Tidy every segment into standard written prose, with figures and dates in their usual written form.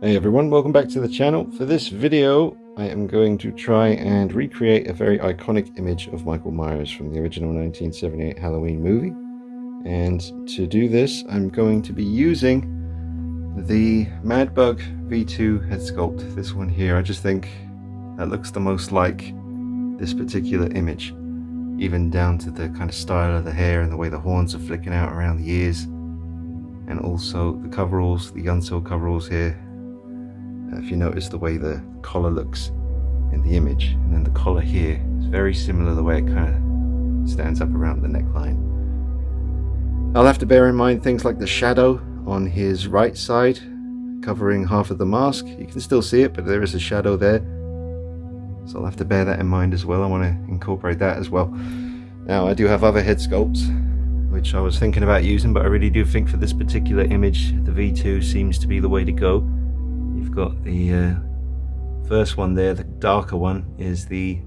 Hey everyone, welcome back to the channel. For this video, I am going to try and recreate a very iconic image of Michael Myers from the original 1978 Halloween movie. And to do this, I'm going to be using the Madbug V2 head sculpt, this one here. I just think that looks the most like this particular image, even down to the kind of style of the hair and the way the horns are flicking out around the ears, and also the coveralls, the gun-sole coveralls here. If you notice the way the collar looks in the image, and then the collar here is very similar the way it kind of stands up around the neckline. I'll have to bear in mind things like the shadow on his right side covering half of the mask. You can still see it, but there is a shadow there, so I'll have to bear that in mind as well. I want to incorporate that as well. Now, I do have other head sculpts which I was thinking about using, but I really do think for this particular image the V2 seems to be the way to go. You've got the first one there, the darker one is the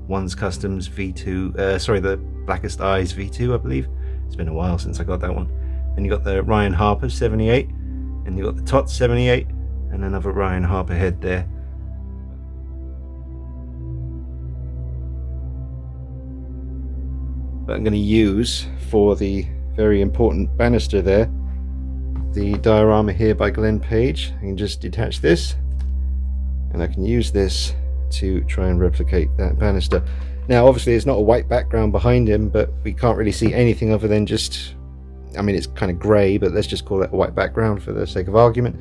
One's Customs V2, sorry, the Blackest Eyes V2, I believe. It's been a while since I got that one. Then you got the Ryan Harper 78, and you got the Tot 78, and another Ryan Harper head there. But I'm going to use, for the very important banister there, the diorama here by Glenn Page. I can just detach this, and I can use this to try and replicate that banister. Now, obviously, it's not a white background behind him, but we can't really see anything other than just, I mean, it's kind of grey, but let's just call it a white background for the sake of argument.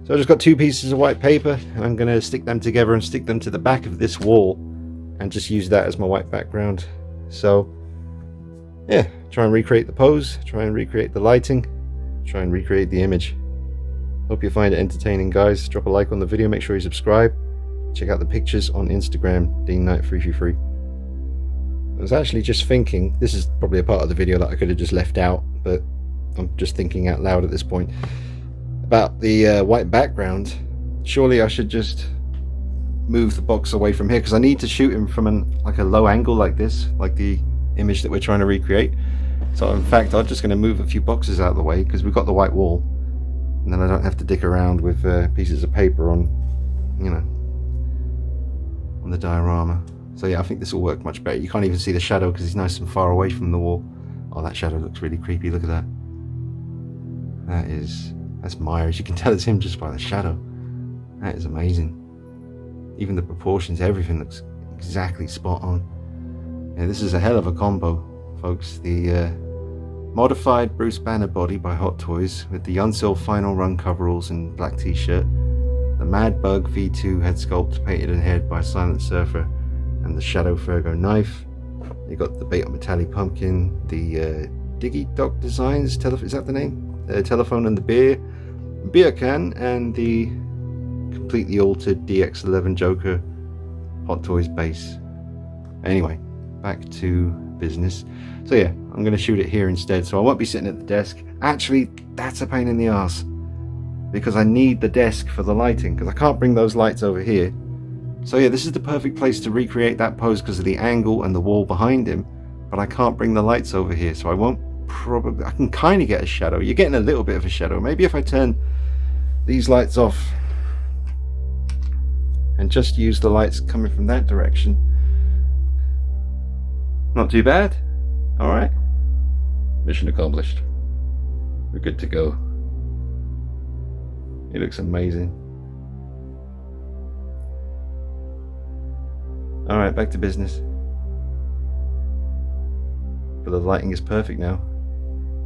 So I've just got two pieces of white paper, and I'm going to stick them together and stick them to the back of this wall, and just use that as my white background. So, yeah, try and recreate the pose, try and recreate the lighting, try and recreate the image. Hope you find it entertaining, guys. Drop a like on the video, make sure you subscribe. Check out the pictures on Instagram, DeanKnight333. I was actually just thinking, this is probably a part of the video that I could have just left out, but I'm just thinking out loud at this point, about the white background. Surely I should just move the box away from here, because I need to shoot him from like a low angle like this, like the image that we're trying to recreate. So in fact, I'm just going to move a few boxes out of the way, because we've got the white wall, and then I don't have to dick around with pieces of paper on, you know, on the diorama. So yeah, I think this will work much better. You can't even see the shadow because he's nice and far away from the wall. Oh, that shadow looks really creepy. Look at that. That's Myers. You can tell it's him just by the shadow. That is amazing. Even the proportions, everything looks exactly spot on. Yeah, this is a hell of a combo, folks. The modified Bruce Banner body by Hot Toys with the Unsell Final Run coveralls and black t-shirt, the Madbug V2 head sculpt painted and haired by Silent Surfer, and the Shadow Fergo knife. You got the Bait on Metallic Pumpkin, the Diggy Doc Designs, is that the name? Telephone and the beer can, and the completely altered DX11 Joker Hot Toys base. Anyway, back to business. So yeah, I'm going to shoot it here instead, so I won't be sitting at the desk. Actually, that's a pain in the ass, because I need the desk for the lighting, because I can't bring those lights over here. So yeah, this is the perfect place to recreate that pose because of the angle and the wall behind him, but I can't bring the lights over here, so I won't probably, I can kind of get a shadow. You're getting a little bit of a shadow. Maybe if I turn these lights off and just use the lights coming from that direction. Not too bad. Alright. Mission accomplished. We're good to go. It looks amazing. Alright, back to business. But the lighting is perfect now,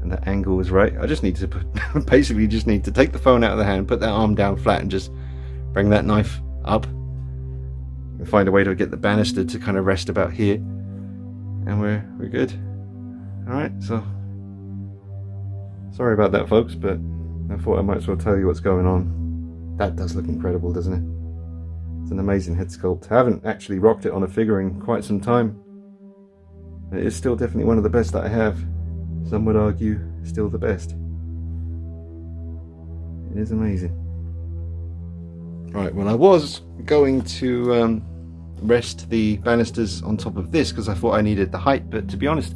and that angle is right. I just need to basically just need to take the phone out of the hand, put that arm down flat, and just bring that knife up and find a way to get the banister to kind of rest about here, and we're good. Alright, so sorry about that, folks, but I thought I might as well tell you what's going on. That does look incredible, doesn't it? It's an amazing head sculpt. I haven't actually rocked it on a figure in quite some time. It is still definitely one of the best that I have. Some would argue still the best. It is amazing. Right, well, I was going to rest the banisters on top of this because I thought I needed the height, but to be honest,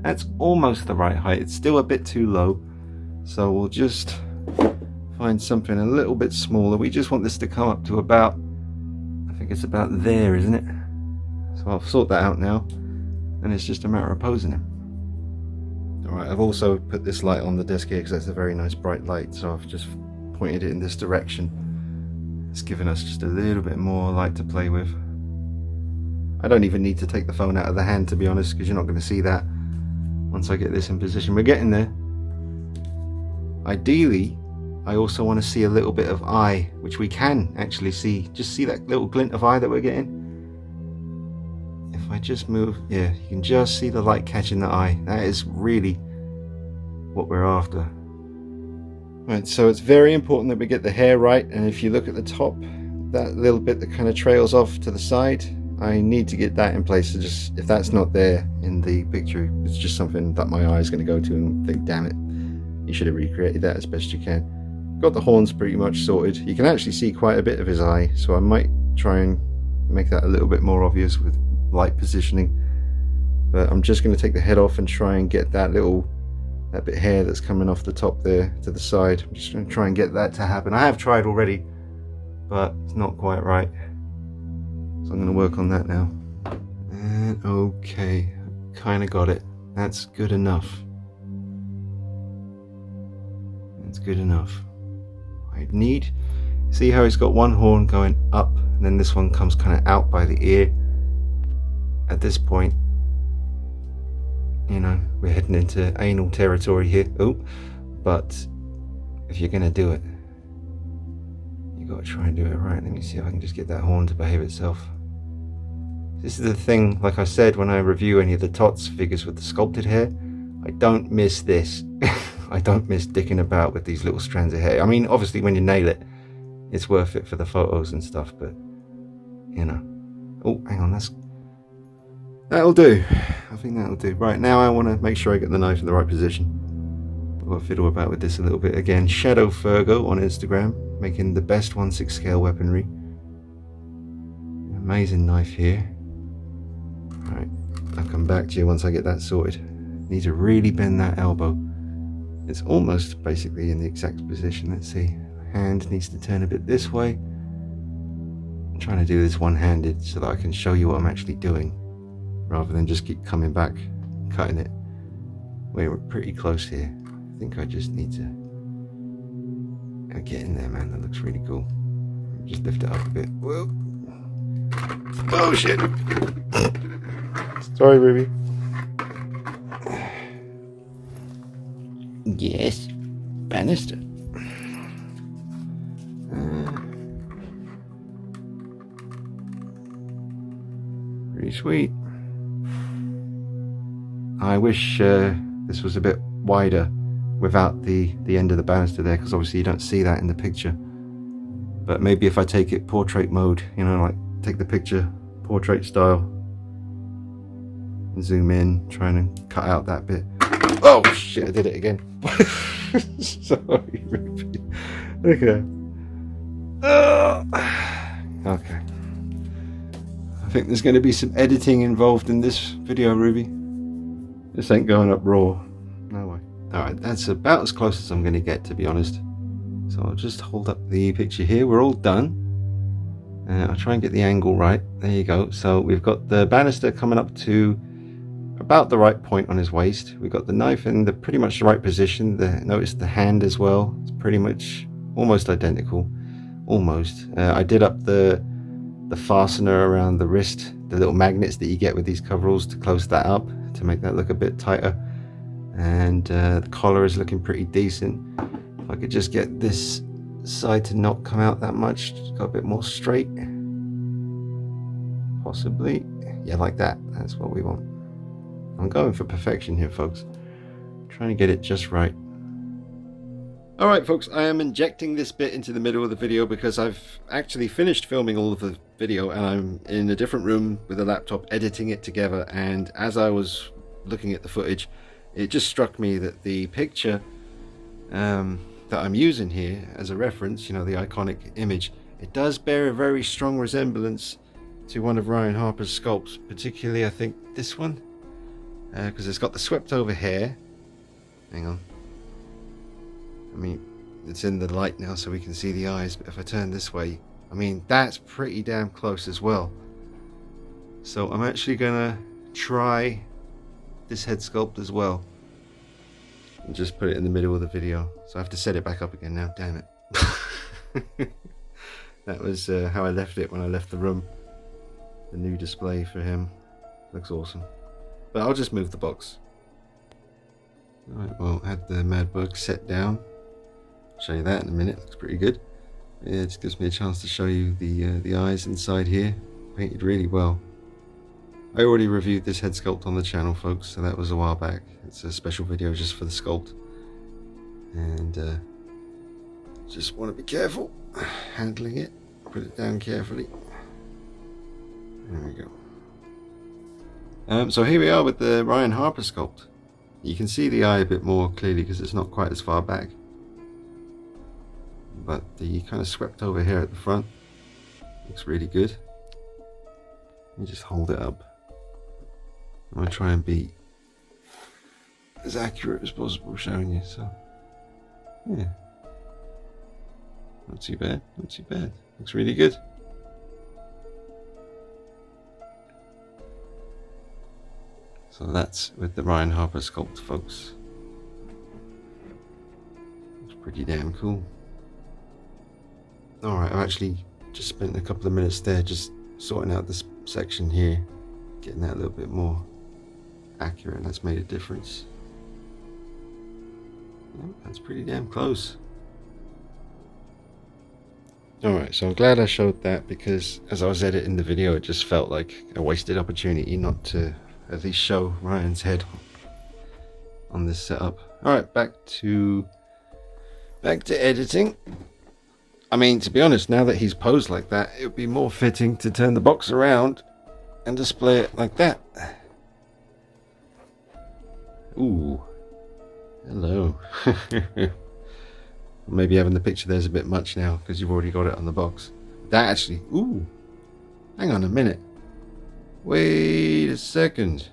that's almost the right height. It's still a bit too low, so we'll just find something a little bit smaller. We just want this to come up to about, I think it's about there, isn't it? So I'll sort that out now, and it's just a matter of posing him. Alright, I've also put this light on the desk here because that's a very nice bright light, so I've just pointed it in this direction. It's given us just a little bit more light to play with. I don't even need to take the phone out of the hand, to be honest, because you're not going to see that once I get this in position. We're getting there. Ideally, I also want to see a little bit of eye, which we can actually see. Just see that little glint of eye that we're getting? If I just move, yeah, you can just see the light catching the eye. That is really what we're after. Right, so it's very important that we get the hair right, and if you look at the top, that little bit that kind of trails off to the side, I need to get that in place. So just, if that's not there in the picture, it's just something that my eye is going to go to and think, damn it, you should have recreated that as best you can. Got the horns pretty much sorted. You can actually see quite a bit of his eye, so I might try and make that a little bit more obvious with light positioning. But I'm just going to take the head off and try and get that bit of hair that's coming off the top there to the side. I'm just going to try and get that to happen. I have tried already, but it's not quite right. So I'm going to work on that now. And okay, kind of got it. That's good enough. That's good enough. I need, see how he's got one horn going up and then this one comes kind of out by the ear. At this point, you know, we're heading into anal territory here. Oh, but if you're gonna do it, you gotta try and do it right. Let me see if I can just get that horn to behave itself. This is the thing, like I said when I review any of the TOTS figures with the sculpted hair, I don't miss this. I don't miss dicking about with these little strands of hair. I mean, obviously when you nail it, it's worth it for the photos and stuff, but you know. Oh, hang on, that'll do. I think that'll do. Right, now I want to make sure I get the knife in the right position. I've got to fiddle about with this a little bit. Again, Shadow Fergo on Instagram, making the best 1/6 scale weaponry. Amazing knife here. Right, I'll come back to you once I get that sorted. Need to really bend that elbow. It's almost basically in the exact position. Let's see. Hand needs to turn a bit this way. I'm trying to do this one-handed so that I can show you what I'm actually doing, rather than just keep coming back, cutting it. We're pretty close here. I think I just need to get in there, man. That looks really cool. Just lift it up a bit. Whoa. Oh shit. Sorry, Ruby. Yes, banister. Pretty sweet. I wish this was a bit wider without the end of the banister there, because obviously you don't see that in the picture. But maybe if I take it portrait mode, you know, like take the picture portrait style and zoom in, trying to cut out that bit. Oh shit, I did it again. Sorry, Ruby. Okay. Okay. I think there's going to be some editing involved in this video, Ruby. This ain't going up raw. No way. Alright, that's about as close as I'm going to get, to be honest. So I'll just hold up the picture here. We're all done. I'll try and get the angle right. There you go. So we've got the banister coming up to about the right point on his waist. We've got the knife in pretty much the right position. Notice the hand as well. It's pretty much almost identical. Almost. I did up the fastener around the wrist, the little magnets that you get with these coveralls to close that up, to make that look a bit tighter. And the collar is looking pretty decent. If I could just get this side to not come out that much, just go a bit more straight. Possibly. Yeah, like that. That's what we want. I'm going for perfection here, folks. Trying to get it just right. Alright folks, I am injecting this bit into the middle of the video because I've actually finished filming all of the video and I'm in a different room with a laptop editing it together, and as I was looking at the footage, it just struck me that the picture that I'm using here as a reference, you know, the iconic image, it does bear a very strong resemblance to one of Ryan Harper's sculpts, particularly I think this one, because it's got the swept over hair. Hang on. I mean, it's in the light now so we can see the eyes, but if I turn this way, I mean, that's pretty damn close as well. So I'm actually gonna try this head sculpt as well and just put it in the middle of the video. So I have to set it back up again now, damn it. That was how I left it when I left the room. The new display for him looks awesome, but I'll just move the box. Alright, well, I had the Mad Bug set down. I'll show you that in a minute. Looks pretty good. Yeah, it just gives me a chance to show you the eyes inside here. Painted really well. I already reviewed this head sculpt on the channel, folks, so that was a while back. It's a special video just for the sculpt. And just want to be careful handling it. Put it down carefully. There we go. So here we are with the Ryan Harper sculpt. You can see the eye a bit more clearly because it's not quite as far back. But the kind of swept over here at the front looks really good. Let me just hold it up. I'm going to try and be as accurate as possible showing you. So, yeah. Not too bad, not too bad. Looks really good. So that's with the Ryan Harper sculpt, folks. It's pretty damn cool. Alright, I've actually just spent a couple of minutes there just sorting out this section here, getting that a little bit more accurate, and that's made a difference. Yeah, that's pretty damn close. Alright, so I'm glad I showed that, because as I was editing the video it just felt like a wasted opportunity not to at least show Ryan's head on this setup. Alright, back to editing. I mean, to be honest, now that he's posed like that, it would be more fitting to turn the box around and display it like that. Ooh, hello. Maybe having the picture there's a bit much now because you've already got it on the box. That actually, ooh, hang on a minute. Wait a second.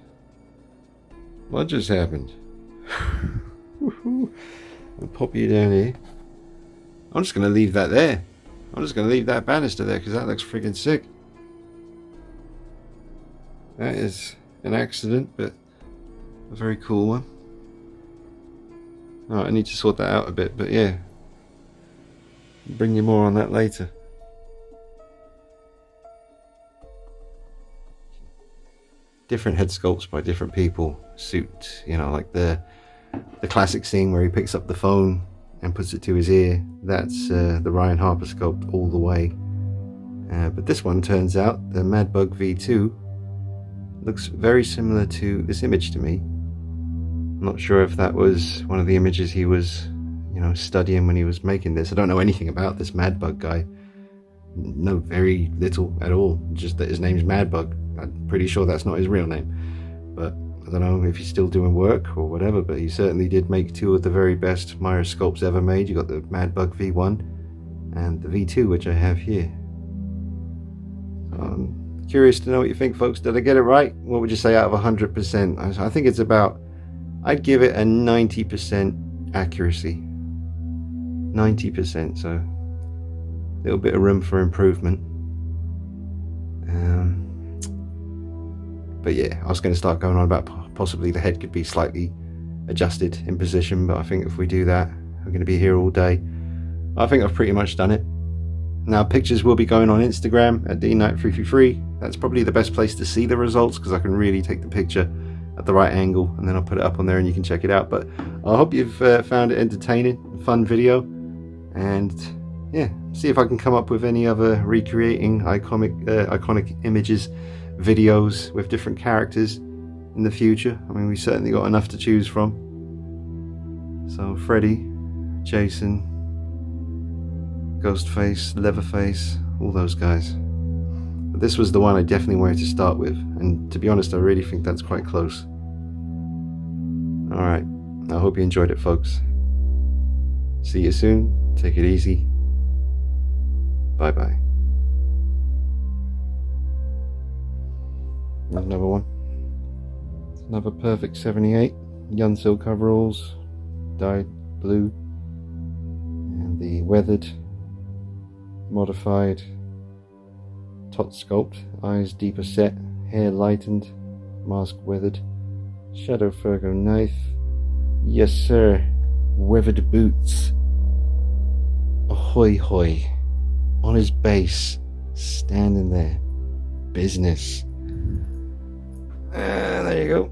What just happened? I'll pop you down here. I'm just going to leave that there. I'm just going to leave that banister there because that looks friggin' sick. That is an accident, but a very cool one. Alright, I need to sort that out a bit, but yeah. I'll bring you more on that later. Different head sculpts by different people suit, you know, like the classic scene where he picks up the phone and puts it to his ear. That's the Ryan Harper sculpt all the way. But this one turns out, the Mad Bug V2, looks very similar to this image to me. I'm not sure if that was one of the images he was, you know, studying when he was making this. I don't know anything about this Mad Bug guy. No, very little at all. Just that his name's Mad Bug. I'm pretty sure that's not his real name. But I don't know if he's still doing work or whatever, but he certainly did make two of the very best Myers sculpts ever made. You got the Mad Bug V1 and the V2, which I have here. I'm curious to know what you think, folks. Did I get it right? What would you say out of 100%? I think it's about, I'd give it a 90% accuracy. 90%, so a little bit of room for improvement. But yeah, I was going to start going on about possibly the head could be slightly adjusted in position, but I think if we do that, we're going to be here all day. I think I've pretty much done it. Now, pictures will be going on Instagram at DKnight333. That's probably the best place to see the results because I can really take the picture at the right angle, and then I'll put it up on there and you can check it out. But I hope you've found it entertaining, fun video, and yeah, see if I can come up with any other recreating iconic images videos with different characters in the future. I mean, we certainly got enough to choose from. So Freddy, Jason, Ghostface, Leatherface, all those guys. But this was the one I definitely wanted to start with, and to be honest, I really think that's quite close. Alright, I hope you enjoyed it, folks. See you soon. Take it easy. Bye bye. Another one. Another perfect 78. Yunsil coveralls, dyed blue. And the weathered, modified tot sculpt, eyes deeper set, hair lightened, mask weathered, shadow Fergo knife, yes sir, weathered boots, ahoy hoy, on his base, standing there, business. There you go.